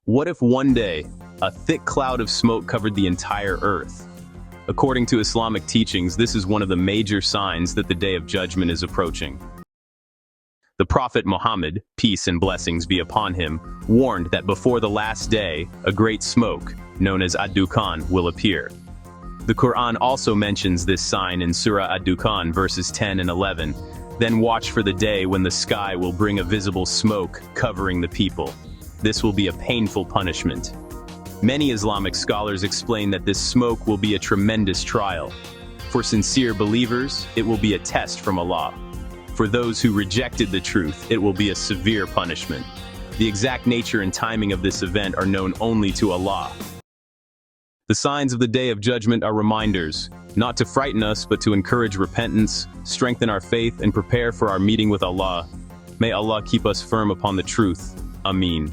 What if one day, a thick cloud of smoke covered the entire earth? According to Islamic teachings, this is one of the major signs that the Day of Judgment is approaching. The Prophet Muhammad, peace and blessings be upon him, warned that before the last day, a great smoke, known as Ad-Dukhan, will appear. The Quran also mentions this sign in Surah Ad-Dukhan verses 10 and 11. Then watch for the day when the sky will bring a visible smoke covering the people. This will be a painful punishment. Many Islamic scholars explain that this smoke will be a tremendous trial. For sincere believers, it will be a test from Allah. For those who rejected the truth, it will be a severe punishment. The exact nature and timing of this event are known only to Allah. The signs of the Day of Judgment are reminders, not to frighten us but to encourage repentance, strengthen our faith, and prepare for our meeting with Allah. May Allah keep us firm upon the truth. Ameen.